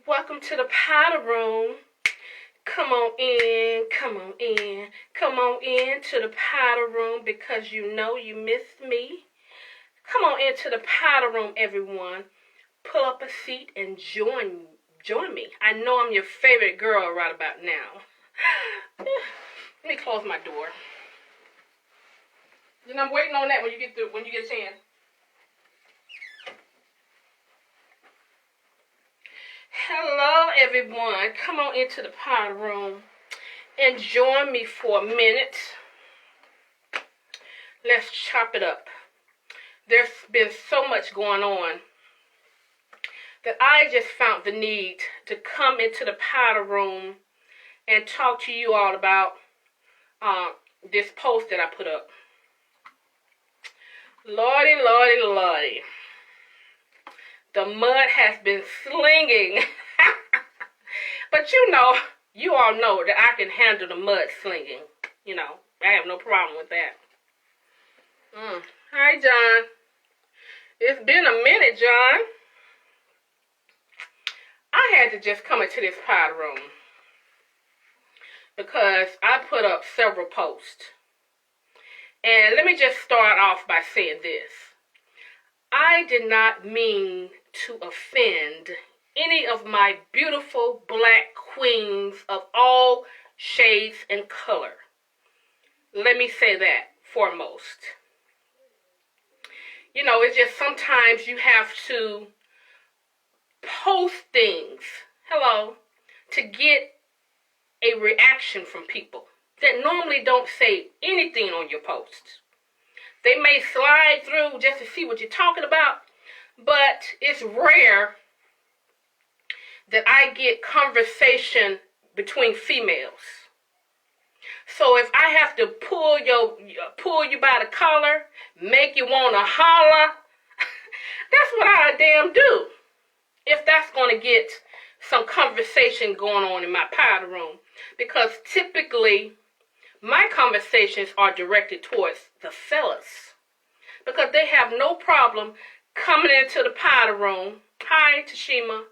Welcome to the powder room. Come on in, come on in, come on in to the powder room because you know you missed me. Come on into the powder room, everyone. Pull up a seat and join me. I know I'm your favorite girl right about now. Let me close my door. And I'm waiting on that when you get a chance. Hello, everyone. Come on into the powder room and join me for a minute. Let's chop it up. There's been so much going on that I just found the need to come into the powder room and talk to you all about this post that I put up. Lordy, lordy, lordy. The mud has been slinging. But you all know that I can handle the mud slinging. I have no problem with that. Hi, John. It's been a minute, John. I had to just come into this powder room because I put up several posts. And let me just start off by saying this. I did not mean to offend any of my beautiful black queens of all shades and color. Let me say that foremost. It's just sometimes you have to post things, to get a reaction from people that normally don't say anything on your posts. They may slide through just to see what you're talking about, but it's rare that I get conversation between females. So if I have to pull you by the collar, make you want to holler, that's what I damn do. If that's going to get some conversation going on in my powder room. Because typically, my conversations are directed towards the fellas. Because they have no problem coming into the powder room, hi Tashima,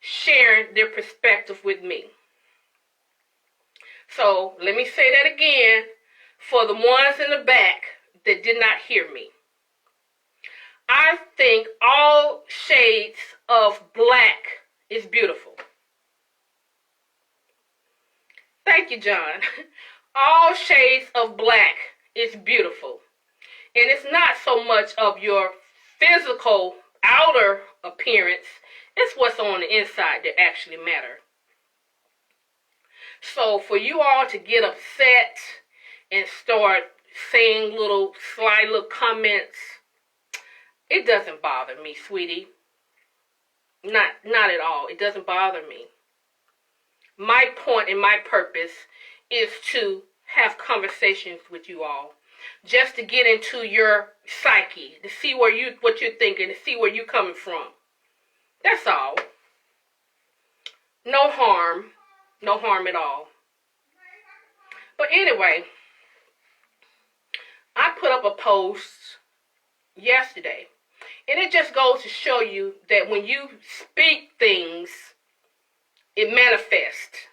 sharing their perspective with me. So, let me say that again for the ones in the back that did not hear me. I think all shades of black is beautiful. Thank you, John. All shades of black is beautiful. And it's not so much of your physical outer appearance, it's what's on the inside that actually matter. So for you all to get upset and start saying sly little comments, it doesn't bother me, sweetie. Not at all. It doesn't bother me. My point and my purpose is to have conversations with you all. Just to get into your psyche, to see what you're thinking, to see where you're coming from. That's all. No harm at all. But anyway, I put up a post yesterday, and it just goes to show you that when you speak things, it manifests.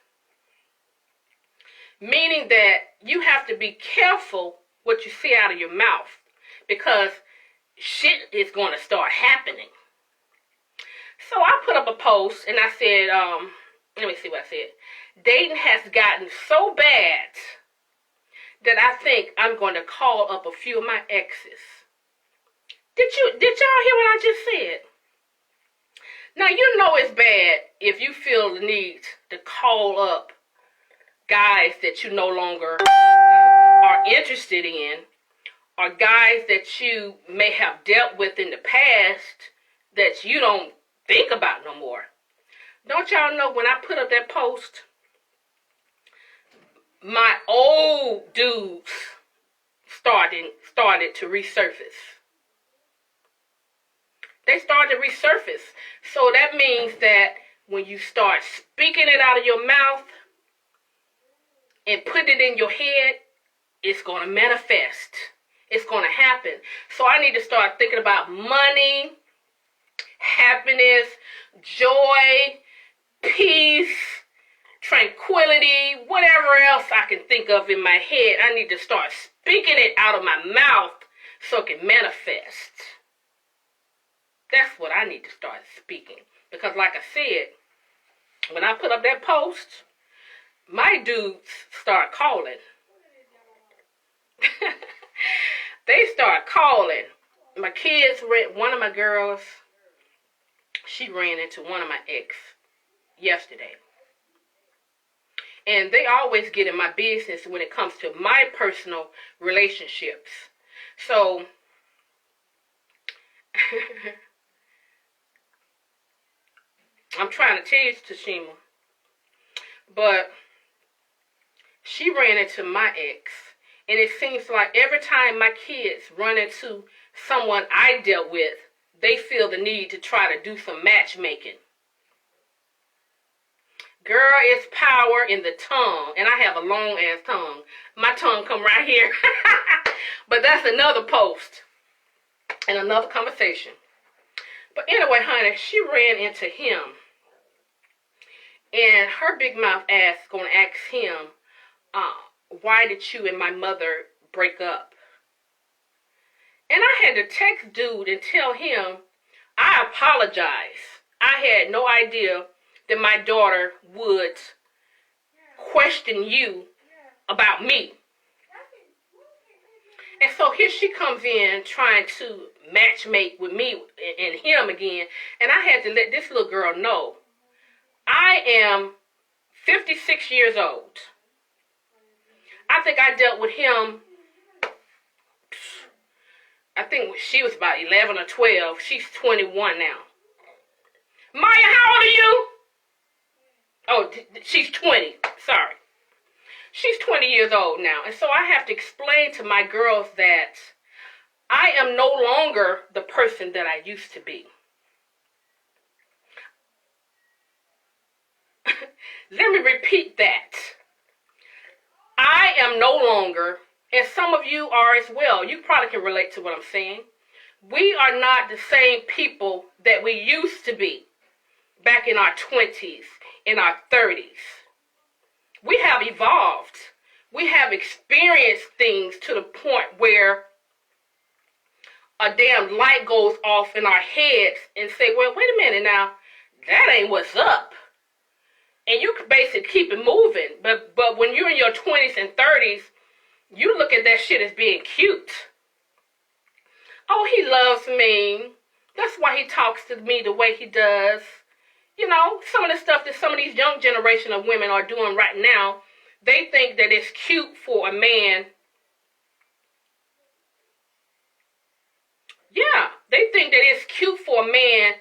Meaning that you have to be careful what you say out of your mouth, because shit is going to start happening. So I put up a post and I said, let me see what I said. Dating has gotten so bad that I think I'm going to call up a few of my exes. Did y'all hear what I just said? Now you know it's bad if you feel the need to call up guys that you no longer are interested in, or guys that you may have dealt with in the past that you don't think about no more. Don't y'all know when I put up that post, my old dudes started to resurface. They started to resurface. So that means that when you start speaking it out of your mouth and put it in your head, it's going to manifest. It's going to happen. So I need to start thinking about money, happiness, joy, peace, tranquility, whatever else I can think of in my head. I need to start speaking it out of my mouth so it can manifest. That's what I need to start speaking. Because like I said, when I put up that post, my dudes start calling. They start calling. My kids, one of my girls, she ran into one of my ex yesterday. And they always get in my business when it comes to my personal relationships. So, I'm trying to tell you, Tashima, but she ran into my ex. And it seems like every time my kids run into someone I dealt with, they feel the need to try to do some matchmaking. Girl, it's power in the tongue. And I have a long-ass tongue. My tongue come right here. But that's another post and another conversation. But anyway, honey, she ran into him. And her big mouth ass going to ask him, why did you and my mother break up? And I had to text dude and tell him, I apologize. I had no idea that my daughter would question you about me. And so here she comes in trying to matchmake with me and him again. And I had to let this little girl know, I am 56 years old. I think I dealt with him, I think she was about 11 or 12. She's 21 now. Maya, how old are you? Oh, she's 20. Sorry. She's 20 years old now. And so I have to explain to my girls that I am no longer the person that I used to be. Let me repeat that. I am no longer, and some of you are as well. You probably can relate to what I'm saying. We are not the same people that we used to be back in our 20s, in our 30s. We have evolved. We have experienced things to the point where a damn light goes off in our heads and say, well, wait a minute now, that ain't what's up. And you can basically keep it moving. But when you're in your 20s and 30s, you look at that shit as being cute. Oh, he loves me. That's why he talks to me the way he does. You know, some of the stuff that some of these young generation of women are doing right now, they think that it's cute for a man. Yeah, they think that it's cute for a man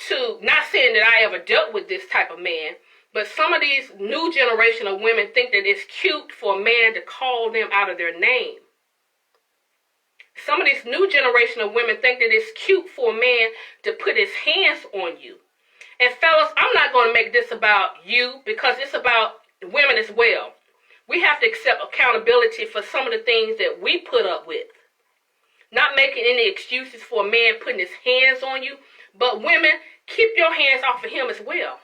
to, not saying that I ever dealt with this type of man, but some of these new generation of women think that it's cute for a man to call them out of their name. Some of this new generation of women think that it's cute for a man to put his hands on you. And fellas, I'm not going to make this about you because it's about women as well. We have to accept accountability for some of the things that we put up with. Not making any excuses for a man putting his hands on you, but women, keep your hands off of him as well.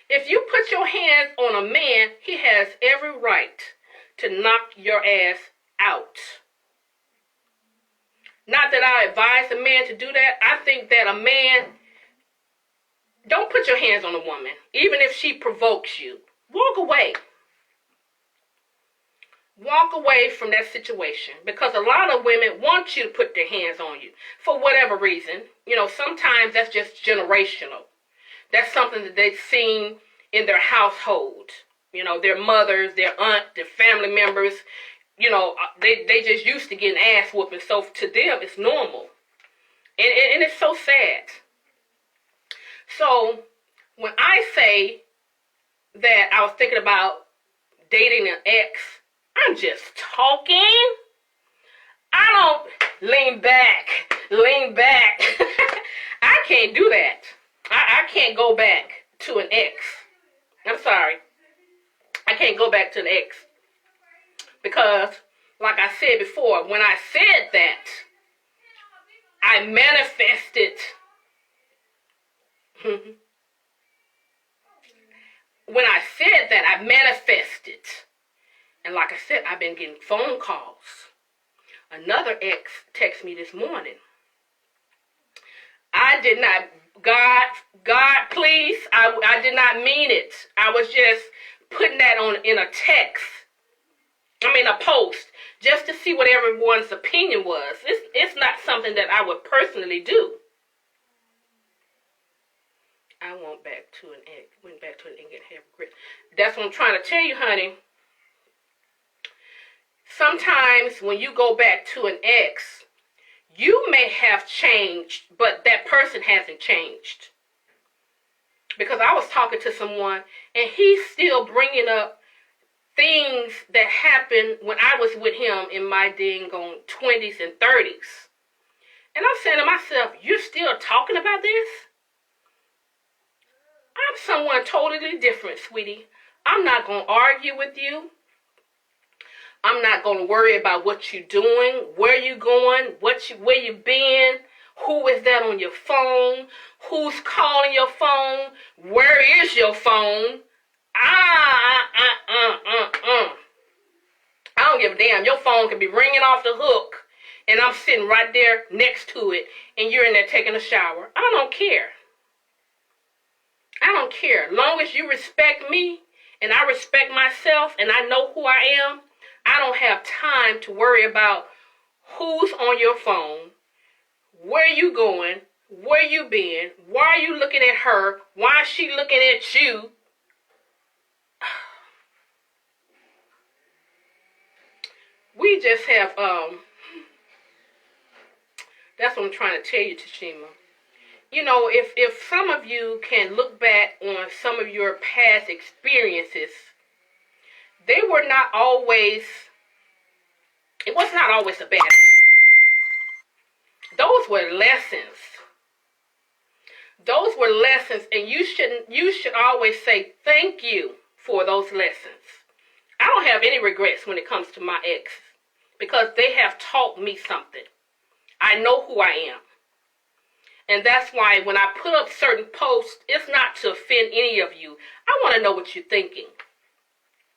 If you put your hands on a man, he has every right to knock your ass out. Not that I advise a man to do that. I think that a man, don't put your hands on a woman, even if she provokes you. Walk away. Walk away from that situation because a lot of women want you to put their hands on you for whatever reason. You know, sometimes that's just generational. That's something that they've seen in their household. You know, their mothers, their aunt, their family members, you know, they just used to getting ass whooping. So to them, it's normal. And it's so sad. So when I say that I was thinking about dating an ex, I'm just talking. I don't lean back. I can't do that. I can't go back to an ex. I'm sorry. I can't go back to an ex. Because, like I said before, when I said that, I manifested when I said that, I manifested. And like I said, I've been getting phone calls. Another ex texted me this morning. I did not, God, please, I did not mean it. I was just putting that on in a text. A post, just to see what everyone's opinion was. It's not something that I would personally do. I went back to an egg and have regret. That's what I'm trying to tell you, honey. Sometimes when you go back to an ex, you may have changed, but that person hasn't changed. Because I was talking to someone, and he's still bringing up things that happened when I was with him in my dang 20s and 30s. And I'm saying to myself, you're still talking about this? I'm someone totally different, sweetie. I'm not going to argue with you. I'm not going to worry about what you're doing, where you're going, where you've been, who is that on your phone, who's calling your phone, where is your phone. I don't give a damn. Your phone can be ringing off the hook, and I'm sitting right there next to it, and you're in there taking a shower. I don't care. I don't care. Long as you respect me, and I respect myself, and I know who I am, I don't have time to worry about who's on your phone, where you going, where you been, why are you looking at her, why is she looking at you. We just have, that's what I'm trying to tell you, Tashima. You know, if some of you can look back on some of your past experiences, they were not always, it was not always a bad thing. Those were lessons. Those were lessons, and you should always say thank you for those lessons. I don't have any regrets when it comes to my ex, because they have taught me something. I know who I am. And that's why when I put up certain posts, it's not to offend any of you. I want to know what you're thinking.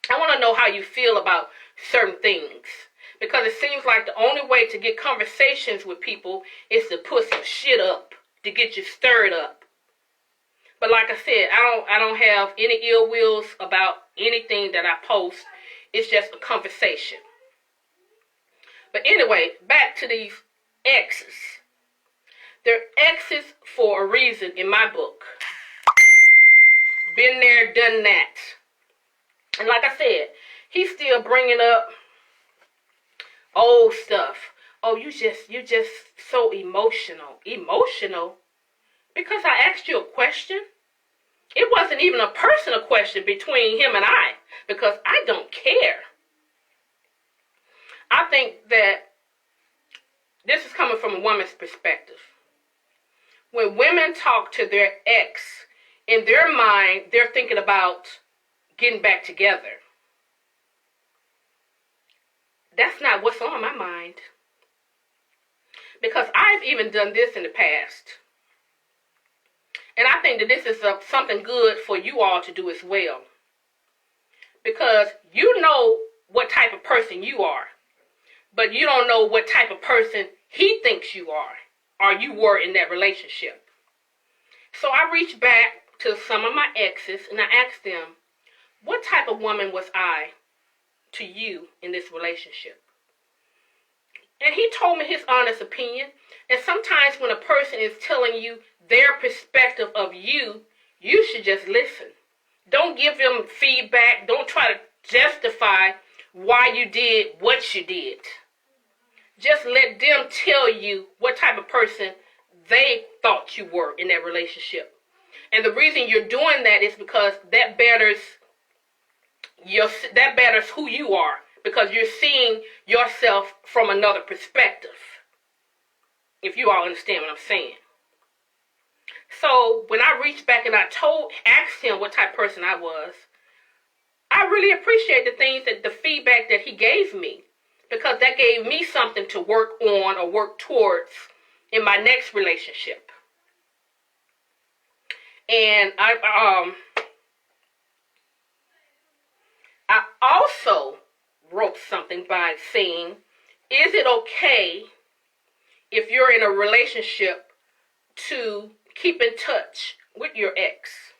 I want to know how you feel about certain things. Because it seems like the only way to get conversations with people is to put some shit up, to get you stirred up. But like I said, I don't have any ill wills about anything that I post. It's just a conversation. But anyway, back to these exes. They're exes for a reason in my book. Been there, done that. And like I said, he's still bringing up old stuff. Oh, you just so emotional. Emotional? Because I asked you a question. It wasn't even a personal question between him and I, because I don't care. I think that this is coming from a woman's perspective. When women talk to their ex, in their mind, they're thinking about getting back together. That's not what's on my mind. Because I've even done this in the past. And I think that this is something good for you all to do as well. Because you know what type of person you are. But you don't know what type of person he thinks you are, or you were in that relationship. So I reached back to some of my exes and I asked them, what type of woman was I to you in this relationship? And he told me his honest opinion. And sometimes when a person is telling you their perspective of you, you should just listen. Don't give them feedback. Don't try to justify why you did what you did. Just let them tell you what type of person they thought you were in that relationship. And the reason you're doing that is because that betters who you are, because you're seeing yourself from another perspective. If you all understand what I'm saying. So when I reached back and asked him what type of person I was, I really appreciate the feedback that he gave me, because that gave me something to work on or work towards in my next relationship. And also wrote something by saying, is it okay if you're in a relationship to keep in touch with your ex?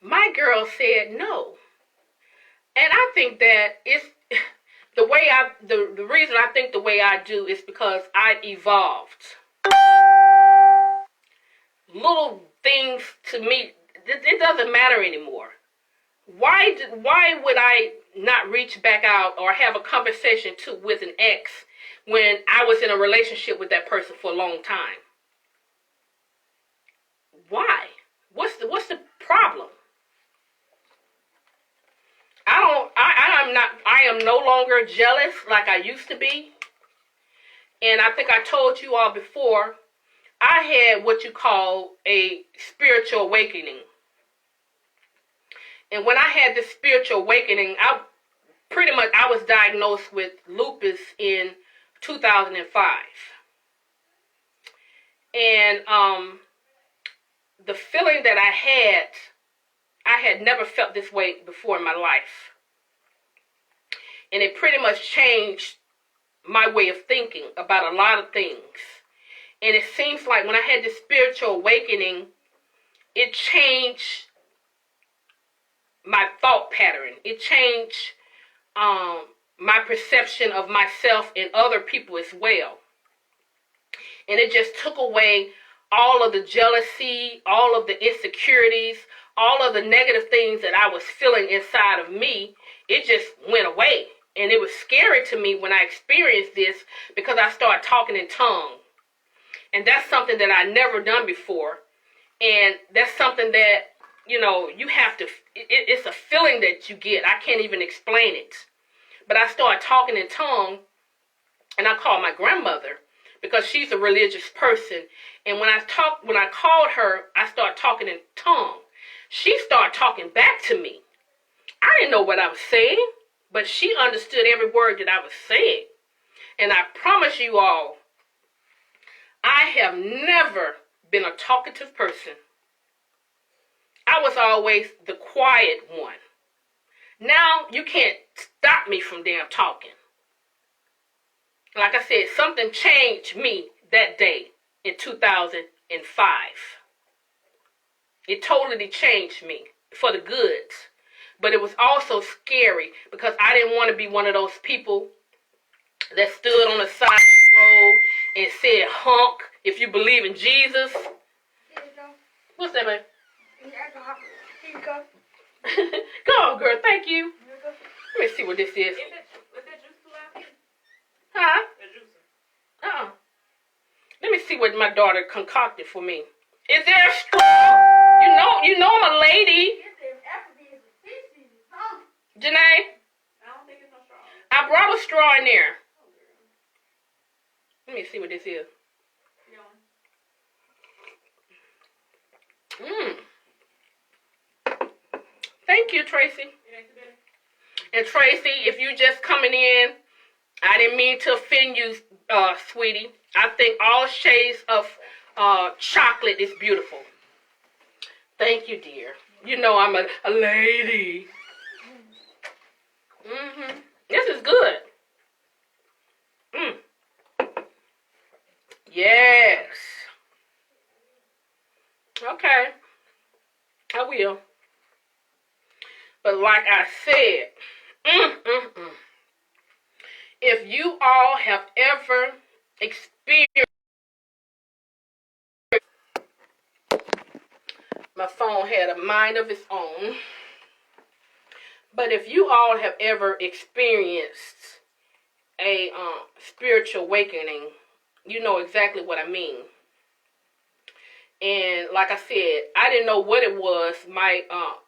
My girl said no. And I think that it's the way the reason I think the way I do is because I evolved. Little things to me, it doesn't matter anymore. Why would I not reach back out or have a conversation with an ex when I was in a relationship with that person for a long time? Why? What's the problem? I am no longer jealous like I used to be. And I think I told you all before, I had what you call a spiritual awakening. And when I had this spiritual awakening, I was diagnosed with lupus in 2005. And the feeling that I had never felt this way before in my life. And it pretty much changed my way of thinking about a lot of things. And it seems like when I had this spiritual awakening, it changed my thought pattern. It changed my perception of myself and other people as well. And it just took away all of the jealousy, all of the insecurities, all of the negative things that I was feeling inside of me. It just went away. And it was scary to me when I experienced this because I started talking in tongues. And that's something that I never done before. And that's something that, you have to, it's a feeling that you get. I can't even explain it. But I started talking in tongues, and I called my grandmother because she's a religious person. And when I called her, I started talking in tongues. She started talking back to me. I didn't know what I was saying, but she understood every word that I was saying. And I promise you all, I have never been a talkative person. I was always the quiet one. Now you can't stop me from damn talking. Like I said, something changed me that day in 2005. It totally changed me for the good. But it was also scary because I didn't want to be one of those people that stood on the side of the road and said, honk, if you believe in Jesus. What's that, man? Here you go. Go on, girl. Thank you. Let me see what this is. Is that juice too loud? Huh? That juice. Let me see what my daughter concocted for me. Is there a straw? You know I'm a lady. Janae? I don't think it's no straw. I brought a straw in there. Let me see what this is. Thank you, Tracy. And Tracy, if you just coming in, I didn't mean to offend you, sweetie. I think all shades of chocolate is beautiful. Thank you, dear. You know I'm a lady. This is good. Yes. Okay. I will. But like I said, if you all have ever experienced, my phone had a mind of its own. But if you all have ever experienced a spiritual awakening, you know exactly what I mean. And like I said, I didn't know what it was. My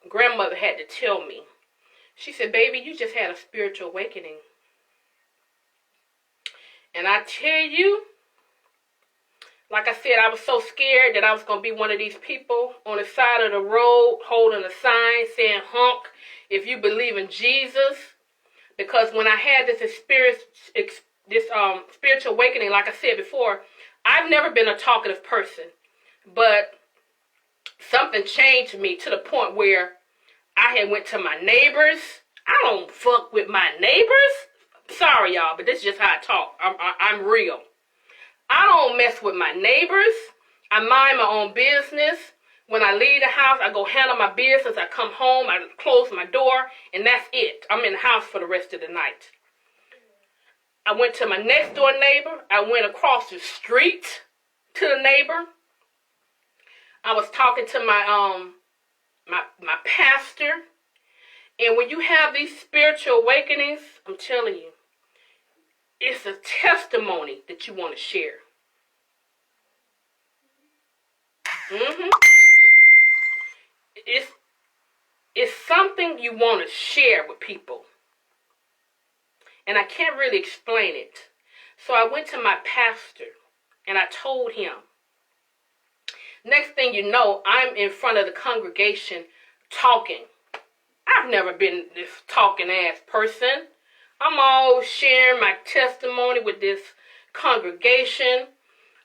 grandmother had to tell me. She said, baby, you just had a spiritual awakening. And I tell you, like I said, I was so scared that I was going to be one of these people on the side of the road holding a sign saying, honk, if you believe in Jesus. Because when I had this spiritual awakening, like I said before, I've never been a talkative person. But something changed me to the point where I had went to my neighbors. I don't fuck with my neighbors. Sorry, y'all, but this is just how I talk. I'm real. I don't mess with my neighbors. I mind my own business. When I leave the house, I go handle my business. I come home, I close my door, and that's it. I'm in the house for the rest of the night. I went to my next door neighbor. I went across the street to the neighbor. I was talking to my pastor. And when you have these spiritual awakenings, I'm telling you, it's a testimony that you want to share. It's something you want to share with people. And I can't really explain it. So I went to my pastor and I told him. Next thing you know, I'm in front of the congregation talking. I've never been this talking ass person. I'm all sharing my testimony with this congregation.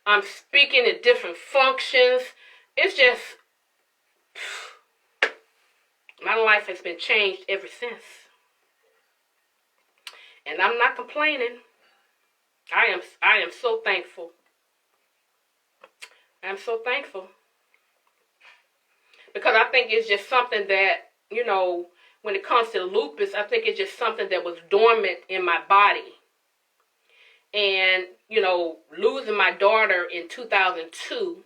I'm speaking at different functions. It's just, my life has been changed ever since. And I'm not complaining. I am so thankful. I'm so thankful. Because I think it's just something that, you know, when it comes to lupus, I think it's just something that was dormant in my body. And, you know, losing my daughter in 2002,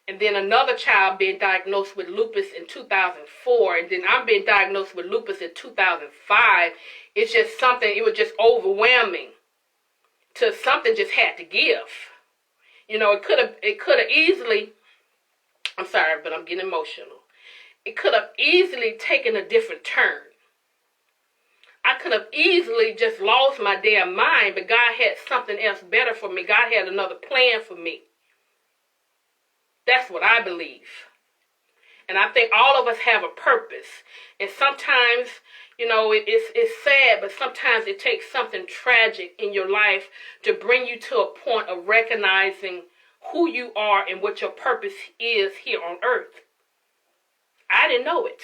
and then another child being diagnosed with lupus in 2004, and then I'm being diagnosed with lupus in 2005, it's just something, it was just overwhelming. To something just had to give. You know, it could have easily, I'm sorry, but I'm getting emotional. It could have easily taken a different turn. I could have easily just lost my damn mind, but God had something else better for me. God had another plan for me. That's what I believe. And I think all of us have a purpose. And sometimes, you know, it's sad, but sometimes it takes something tragic in your life to bring you to a point of recognizing who you are and what your purpose is here on earth. I didn't know it.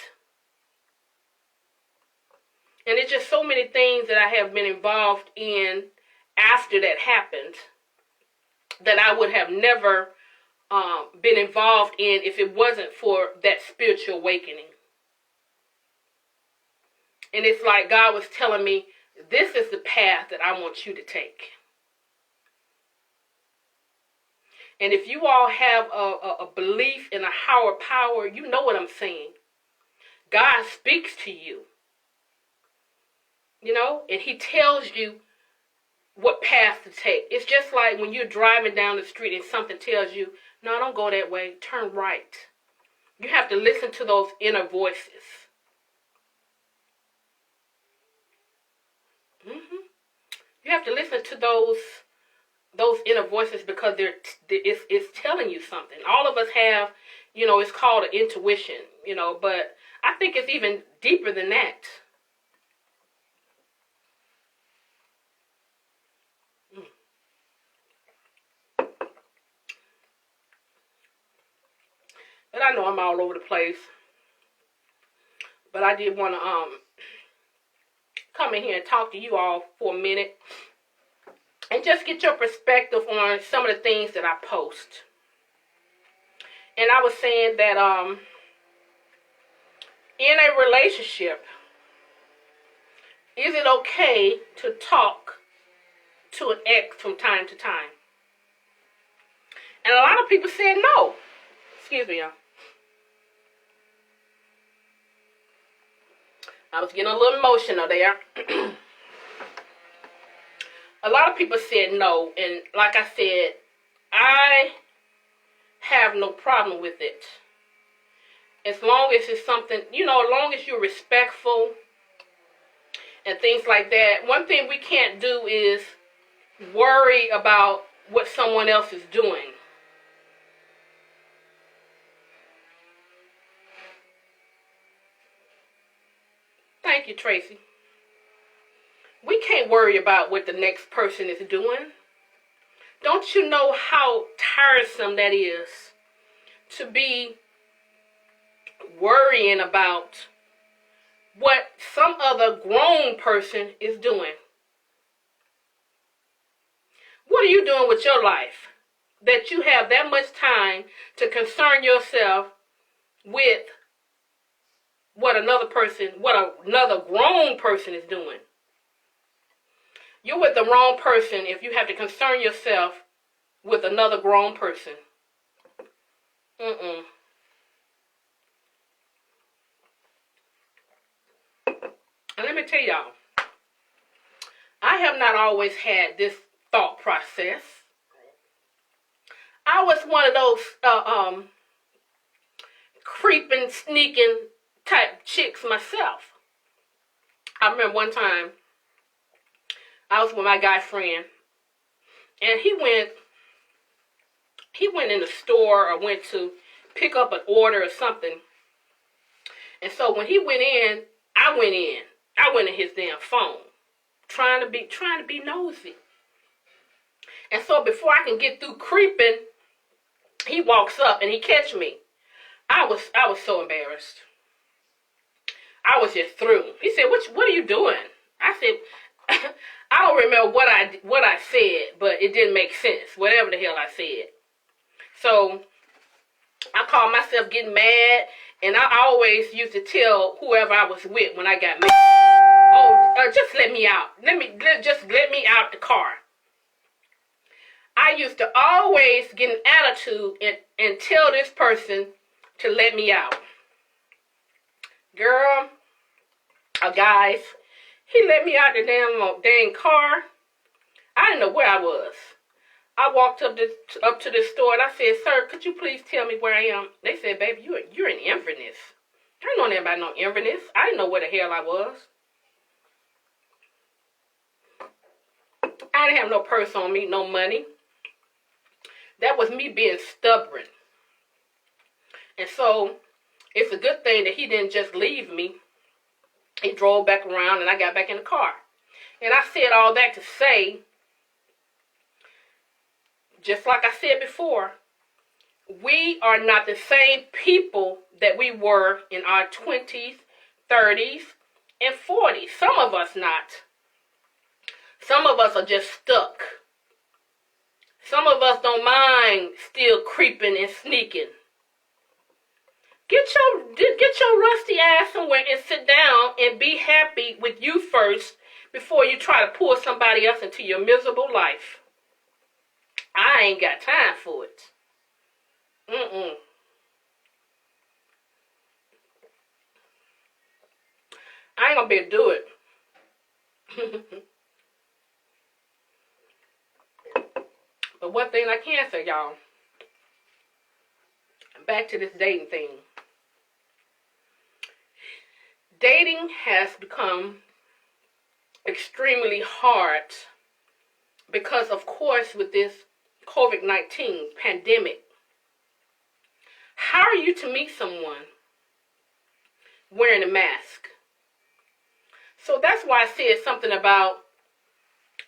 And it's just so many things that I have been involved in after that happened that I would have never been involved in if it wasn't for that spiritual awakening. And it's like God was telling me, this is the path that I want you to take. And if you all have a belief in a higher power, you know what I'm saying. God speaks to you. You know, and he tells you what path to take. It's just like when you're driving down the street and something tells you, no, don't go that way, turn right. You have to listen to those inner voices. You have to listen to those inner voices because it's telling you something. All of us have, you know, it's called an intuition, you know, but I think it's even deeper than that. But I know I'm all over the place. But I did want to come in here and talk to you all for a minute. And just get your perspective on some of the things that I post. And I was saying that in a relationship, is it okay to talk to an ex from time to time? And a lot of people said no. Excuse me, y'all. I was getting a little emotional there. A lot of people said no, and like I said, I have no problem with it. As long as it's something, you know, as long as you're respectful and things like that. One thing we can't do is worry about what someone else is doing. Thank you, Tracy. We can't worry about what the next person is doing. Don't you know how tiresome that is to be worrying about what some other grown person is doing. What are you doing with your life that you have that much time to concern yourself with what another grown person is doing? You're with the wrong person if you have to concern yourself with another grown person. And let me tell y'all, I have not always had this thought process. I was one of those creeping, sneaking type chicks myself. I remember one time I was with my guy friend, and he went in the store or went to pick up an order or something. And so when he went in, I went in. I went in his damn phone, trying to be nosy. And so before I can get through creeping, he walks up and he catch me. I was so embarrassed. I was just through. He said, "What are you doing?" I said, I don't remember what I said, but it didn't make sense. Whatever the hell I said. So I called myself getting mad, and I always used to tell whoever I was with when I got mad, "Oh, just let me out. Just let me out the car." I used to always get an attitude and tell this person to let me out. Girl, guys, he let me out the dang car. I didn't know where I was. I walked up to the store and I said, "Sir, could you please tell me where I am?" They said, "Baby, you're in Inverness." I didn't know anything about no Inverness. I didn't know where the hell I was. I didn't have no purse on me, no money. That was me being stubborn. And so it's a good thing that he didn't just leave me. He drove back around and I got back in the car. And I said all that to say, just like I said before, we are not the same people that we were in our 20s, 30s, and 40s. Some of us not. Some of us are just stuck. Some of us don't mind still creeping and sneaking. Get your rusty ass somewhere and sit down and be happy with you first before you try to pull somebody else into your miserable life. I ain't got time for it. I ain't gonna be able to do it. But one thing I can say, y'all, back to this dating thing. Dating has become extremely hard because, of course, with this COVID-19 pandemic, how are you to meet someone wearing a mask? So that's why I said something about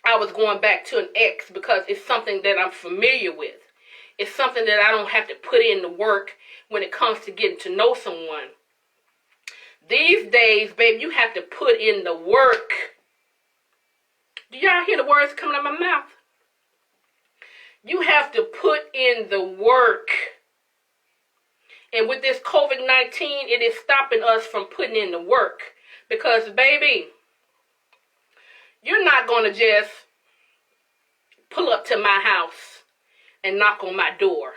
I was going back to an ex, because it's something that I'm familiar with. It's something that I don't have to put in the work when it comes to getting to know someone. These days, babe, you have to put in the work. Do y'all hear the words coming out of my mouth? You have to put in the work. And with this COVID-19, it is stopping us from putting in the work. Because, baby, you're not going to just pull up to my house and knock on my door.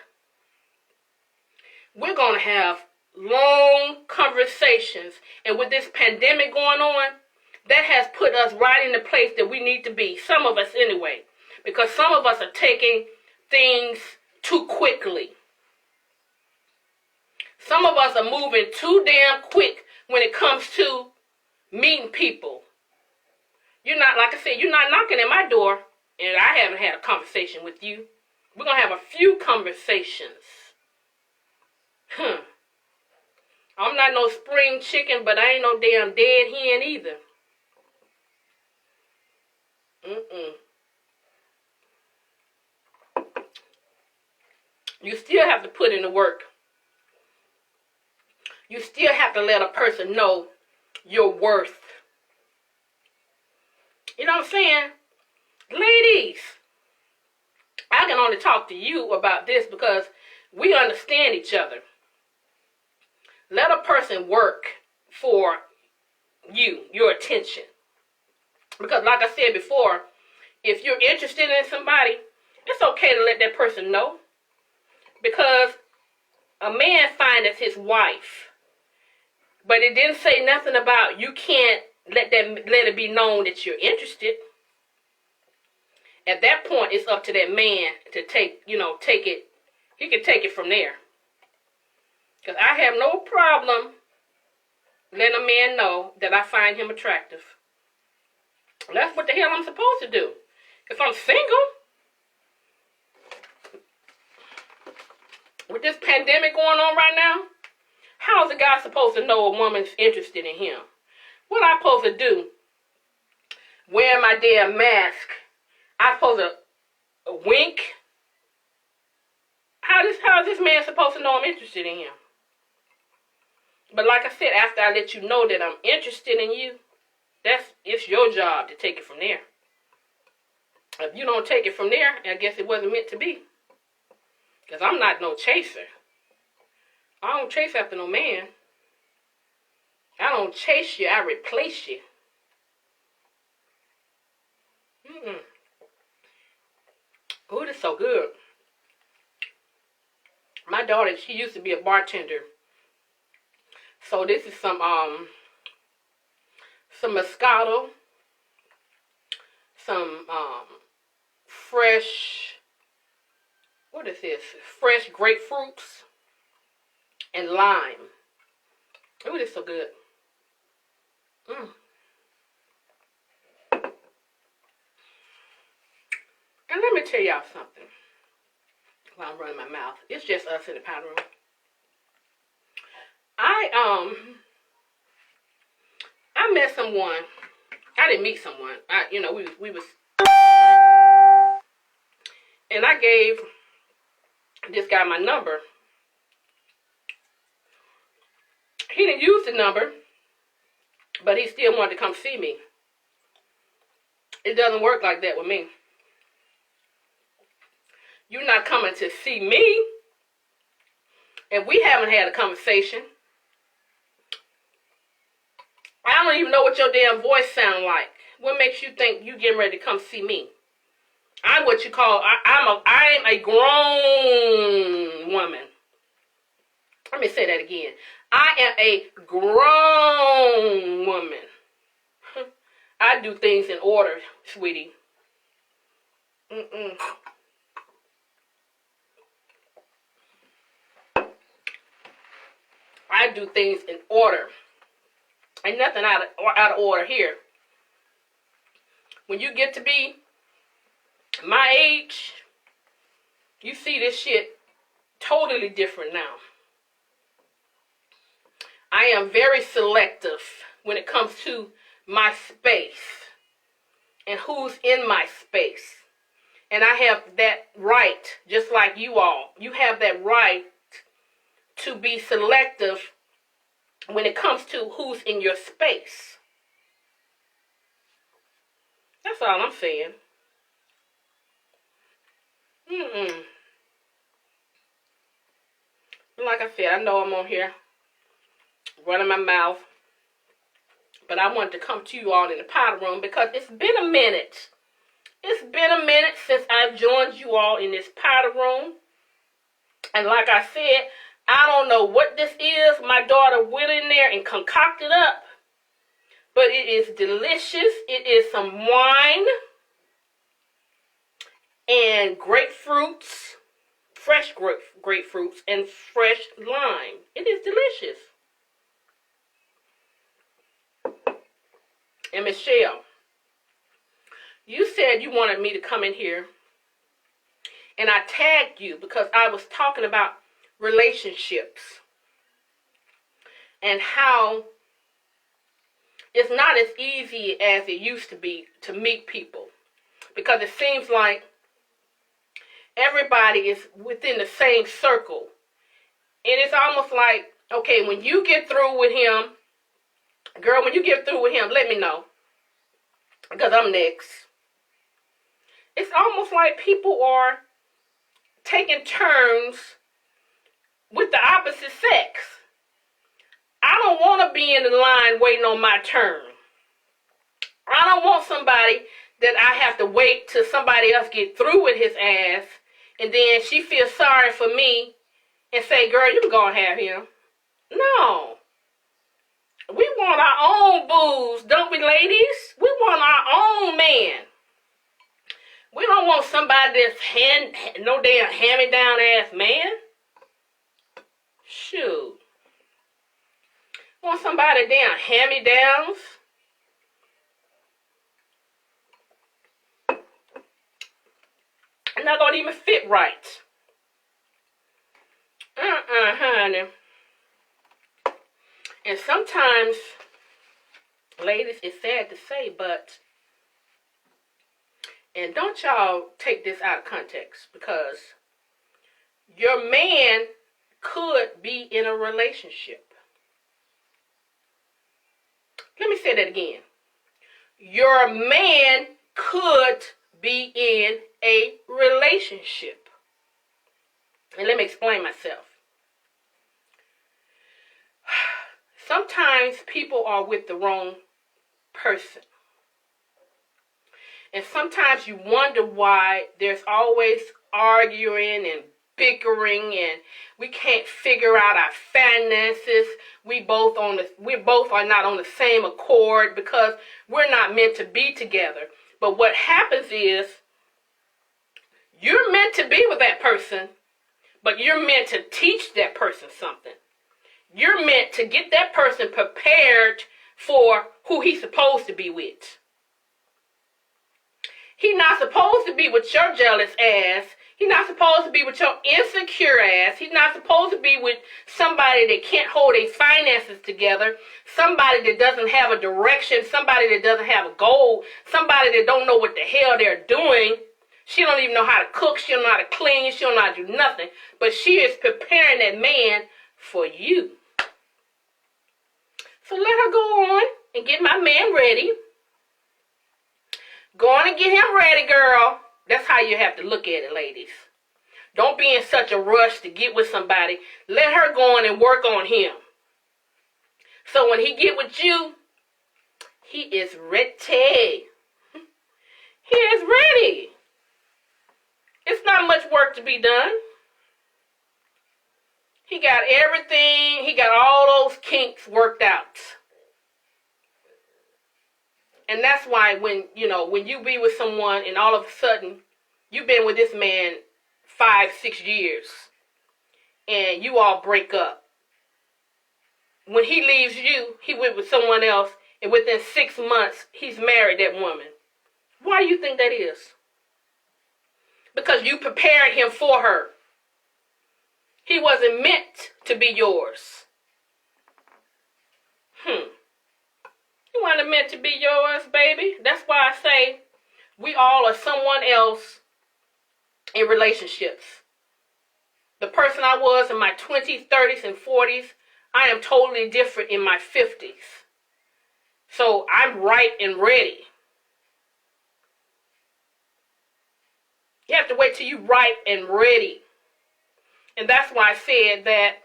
We're going to have long conversations. And with this pandemic going on, that has put us right in the place that we need to be. Some of us anyway. Because some of us are taking things too quickly. Some of us are moving too damn quick when it comes to meeting people. You're not, like I said, you're not knocking at my door, and I haven't had a conversation with you. We're going to have a few conversations. I'm not no spring chicken, but I ain't no damn dead hen either. You still have to put in the work. You still have to let a person know your worth. You know what I'm saying? Ladies, I can only talk to you about this because we understand each other. Let a person work for you, your attention. Because like I said before, if you're interested in somebody, it's okay to let that person know. Because a man findeth his wife. But it didn't say nothing about you can't let it be known that you're interested. At that point, it's up to that man to take it. He can take it from there. Because I have no problem letting a man know that I find him attractive. That's what the hell I'm supposed to do. If I'm single, with this pandemic going on right now, how is a guy supposed to know a woman's interested in him? What am I supposed to do? Wear my damn mask. I'm supposed to wink? How is this man supposed to know I'm interested in him? But like I said, after I let you know that I'm interested in you, it's your job to take it from there. If you don't take it from there, I guess it wasn't meant to be. Because I'm not no chaser. I don't chase after no man. I don't chase you, I replace you. Oh, this is so good. My daughter, she used to be a bartender. So this is some Moscato, some fresh, what is this? Fresh grapefruits and lime. Oh, this is so good. And let me tell y'all something while I'm running my mouth. It's just us in the powder room. I met someone. I didn't meet someone. We was, and I gave this guy my number. He didn't use the number, but he still wanted to come see me. It doesn't work like that with me. You're not coming to see me if we haven't had a conversation. I don't even know what your damn voice sound like. What makes you think you getting ready to come see me? I'm what you call, I am a grown woman. Let me say that again. I am a grown woman. I do things in order, sweetie. I do things in order. Ain't nothing out of order here. When you get to be my age, you see this shit totally different now. I am very selective when it comes to my space and who's in my space. And I have that right, just like you all. You have that right to be selective when it comes to who's in your space. That's all I'm saying. Like I said, I know I'm on here running my mouth, but I wanted to come to you all in the powder room because it's been a minute. It's been a minute since I've joined you all in this powder room. And like I said, I don't know what this is. My daughter went in there and concocted up. But it is delicious. It is some wine and grapefruits, fresh grapefruits and fresh lime. It is delicious. And Michelle, you said you wanted me to come in here. And I tagged you because I was talking about relationships and how it's not as easy as it used to be to meet people, because it seems like everybody is within the same circle, and it's almost like, okay, when you get through with him, Girl, when you get through with him, let me know. Because I'm next. It's almost like people are taking turns with the opposite sex. I don't want to be in the line waiting on my turn. I don't want somebody that I have to wait till somebody else get through with his ass, and then she feels sorry for me and say, girl, you can go and have him. No. We want our own booze, don't we, ladies? We want our own man. We don't want somebody that's no damn hand-me-down ass man. Shoot. Want somebody damn hand-me-downs? And not gonna even fit right. Honey. And sometimes, ladies, it's sad to say, but, and don't y'all take this out of context, because your man could be in a relationship. Let me say that again. Your man could be in a relationship. And let me explain myself. Sometimes people are with the wrong person. And sometimes you wonder why there's always arguing and bickering, and we can't figure out our finances. We both are not on the same accord because we're not meant to be together. But what happens is you're meant to be with that person, but you're meant to teach that person something. You're meant to get that person prepared for who he's supposed to be with. He's not supposed to be with your jealous ass. He's not supposed to be with your insecure ass. He's not supposed to be with somebody that can't hold their finances together, somebody that doesn't have a direction, somebody that doesn't have a goal, somebody that don't know what the hell they're doing. She don't even know how to cook. She don't know how to clean. She don't know how to do nothing. But she is preparing that man for you. So let her go on and get my man ready. Go on and get him ready, girl. That's how you have to look at it, ladies. Don't be in such a rush to get with somebody. Let her go on and work on him. So when he get with you, he is ready. He is ready. It's not much work to be done. He got everything. He got all those kinks worked out. And that's why when you be with someone and all of a sudden you've been with this man 5-6 years and you all break up. When he leaves you, he went with someone else, and within 6 months he's married that woman. Why do you think that is? Because you prepared him for her. He wasn't meant to be yours. He wasn't meant to be yours, baby. That's why I say we all are someone else in relationships. The person I was in my 20s, 30s, and 40s, I am totally different in my 50s. So I'm ripe and ready. You have to wait till you're ripe and ready. And that's why I said that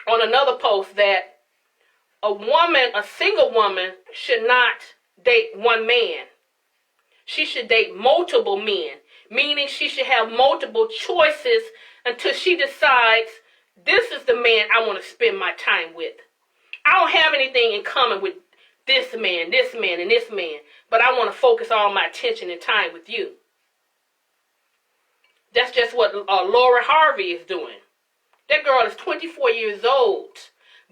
on another post that a single woman should not date one man. She should date multiple men, meaning she should have multiple choices until she decides, this is the man I want to spend my time with. I don't have anything in common with this man, and this man, but I want to focus all my attention and time with you. That's just what Laura Harvey is doing. That girl is 24 years old,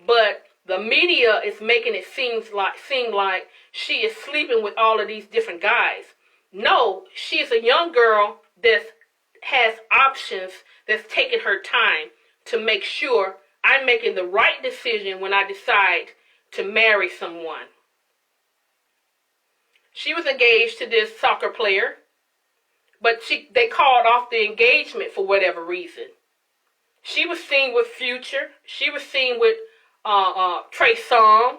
but the media is making it seem like she is sleeping with all of these different guys. No, she's a young girl that has options, that's taking her time to make sure I'm making the right decision when I decide to marry someone. She was engaged to this soccer player, but they called off the engagement for whatever reason. She was seen with Future. She was seen with Trey Songz.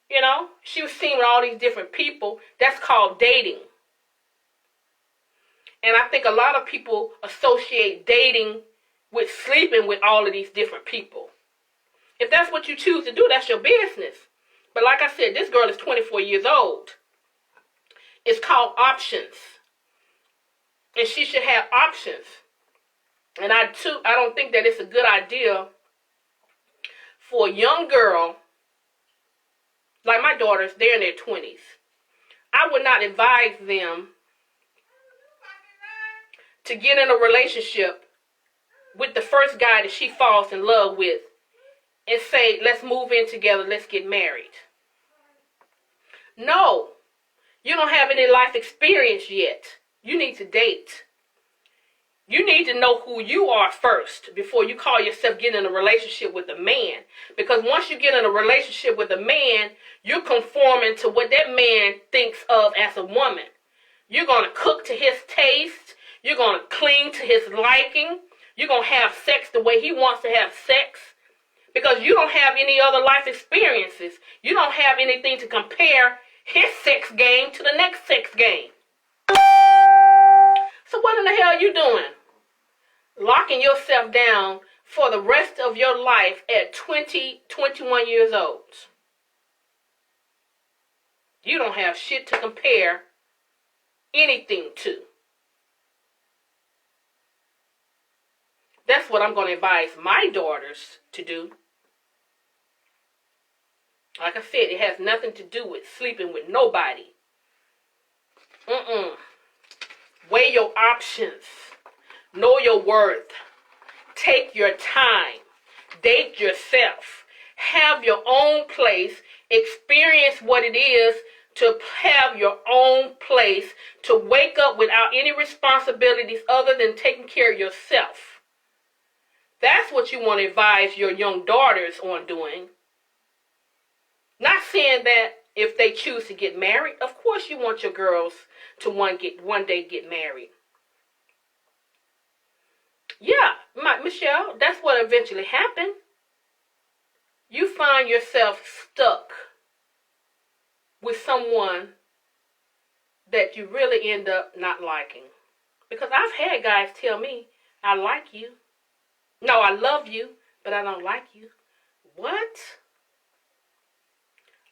You know, she was seen with all these different people. That's called dating. And I think a lot of people associate dating with sleeping with all of these different people. If that's what you choose to do, that's your business. But like I said, this girl is 24 years old. It's called options. And she should have options. And I don't think that it's a good idea for a young girl, like my daughters, they're in their 20s. I would not advise them to get in a relationship with the first guy that she falls in love with and say, let's move in together, let's get married. No, you don't have any life experience yet. You need to date. You need to know who you are first before you call yourself getting in a relationship with a man. Because once you get in a relationship with a man, you're conforming to what that man thinks of as a woman. You're going to cook to his taste. You're going to cling to his liking. You're going to have sex the way he wants to have sex. Because you don't have any other life experiences. You don't have anything to compare his sex game to the next sex game. So what in the hell are you doing? Locking yourself down for the rest of your life at 20, 21 years old. You don't have shit to compare anything to. That's what I'm going to advise my daughters to do. Like I said, it has nothing to do with sleeping with nobody. Weigh your options. Know your worth. Take your time. Date yourself. Have your own place. Experience what it is to have your own place. To wake up without any responsibilities other than taking care of yourself. That's what you want to advise your young daughters on doing. Not saying that if they choose to get married, of course you want your girls to one day get married. Yeah, Michelle, that's what eventually happened. You find yourself stuck with someone that you really end up not liking. Because I've had guys tell me, I like you. No, I love you, but I don't like you. What?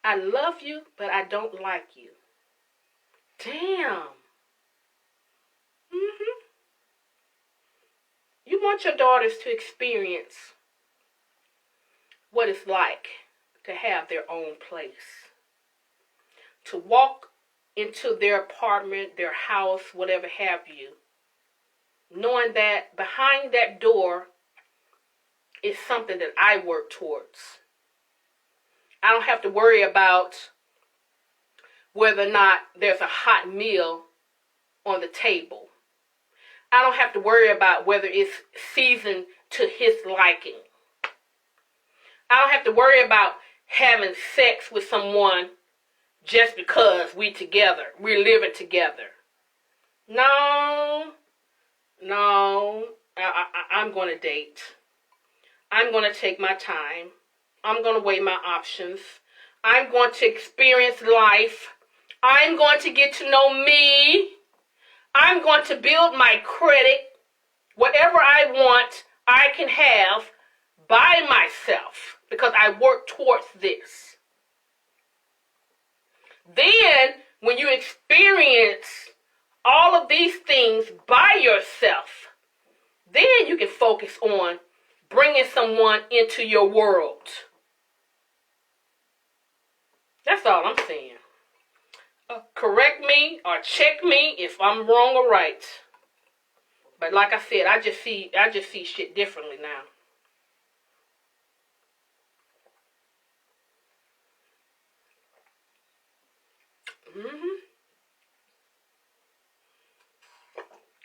I love you, but I don't like you. Damn. You want your daughters to experience what it's like to have their own place. To walk into their apartment, their house, whatever have you, knowing that behind that door is something that I work towards. I don't have to worry about whether or not there's a hot meal on the table. I don't have to worry about whether it's seasoned to his liking. I don't have to worry about having sex with someone just because we're living together. No, I'm going to date. I'm going to take my time. I'm going to weigh my options. I'm going to experience life. I'm going to get to know me. I'm going to build my credit. Whatever I want, I can have by myself because I work towards this. Then, when you experience all of these things by yourself, then you can focus on bringing someone into your world. That's all I'm saying. Correct me or check me if I'm wrong or right. But like I said, I just see shit differently now.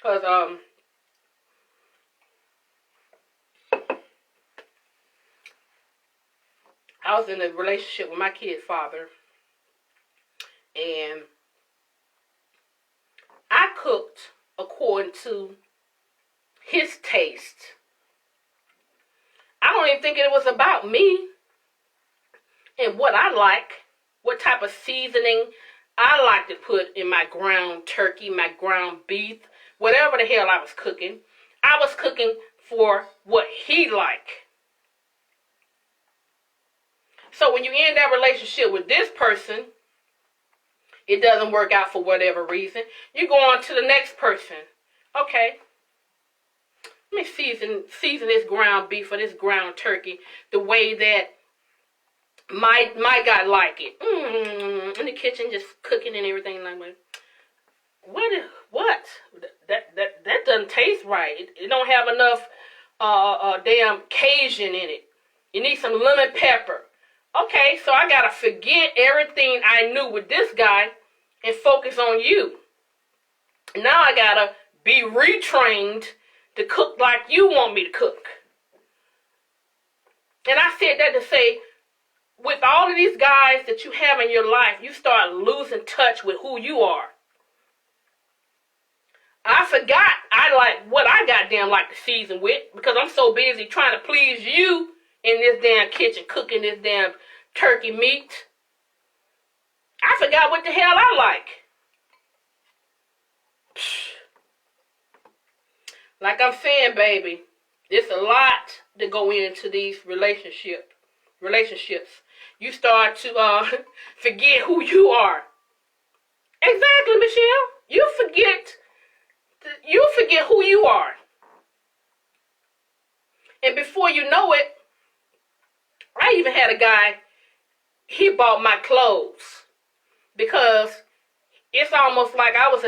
Cause I was in a relationship with my kid's father, and I cooked according to his taste. I don't even think it was about me and what I like. what type of seasoning I like to put in my ground turkey, my ground beef, whatever the hell I was cooking. I was cooking for what he liked. So when you end that relationship with this person, it doesn't work out for whatever reason, you go on to the next person. Okay, let me season this ground beef or this ground turkey the way that my guy like it. In the kitchen, just cooking and everything like that. What? That doesn't taste right. It don't have enough damn Cajun in it. You need some lemon pepper. Okay, so I gotta forget everything I knew with this guy and focus on you. Now I gotta be retrained to cook like you want me to cook. And I said that to say, with all of these guys that you have in your life, you start losing touch with who you are. I forgot I like what I goddamn like to season with because I'm so busy trying to please you in this damn kitchen cooking this damn turkey meat. I forgot what the hell I like. Like I'm saying, baby, there's a lot to go into these relationships. You start to forget who you are. Exactly, Michelle. You forget who you are. And before you know it, I even had a guy, he bought my clothes because it's almost like I was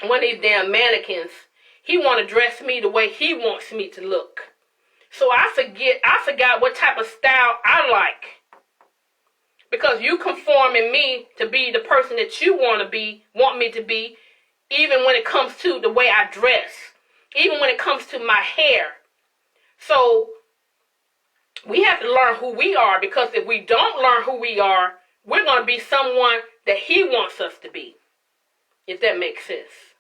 one of these damn mannequins. He want to dress me the way he wants me to look. So I forgot what type of style I like. Because you conforming me to be the person that you want me to be, even when it comes to the way I dress, even when it comes to my hair. So we have to learn who we are, because if we don't learn who we are, we're going to be someone that he wants us to be, if that makes sense.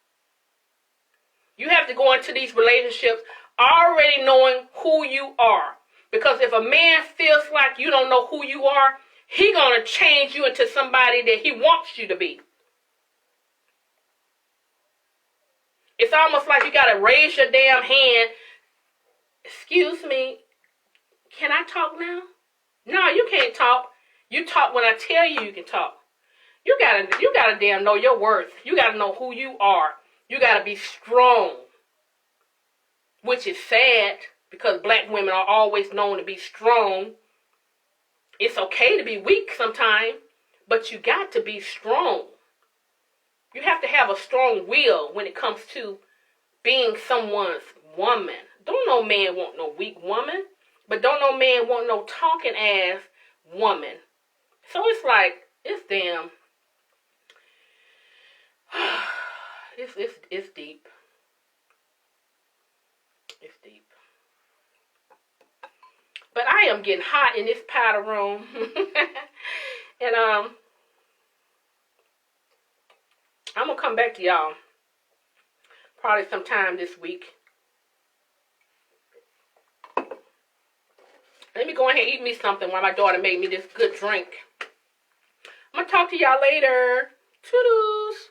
You have to go into these relationships already knowing who you are. Because if a man feels like you don't know who you are, he's going to change you into somebody that he wants you to be. It's almost like you got to raise your damn hand. Excuse me, can I talk now? No, you can't talk. You talk when I tell you you can talk. You gotta damn know your worth. You gotta know who you are. You gotta be strong. Which is sad, because black women are always known to be strong. It's okay to be weak sometimes, but you got to be strong. You have to have a strong will when it comes to being someone's woman. Don't no man want no weak woman, but don't no man want no talking ass woman. So it's like, it's damn, it's deep. It's deep. But I am getting hot in this powder room. And I'm going to come back to y'all probably sometime this week. Let me go ahead and eat me something while my daughter made me this good drink. I'm going to talk to y'all later. Toodles.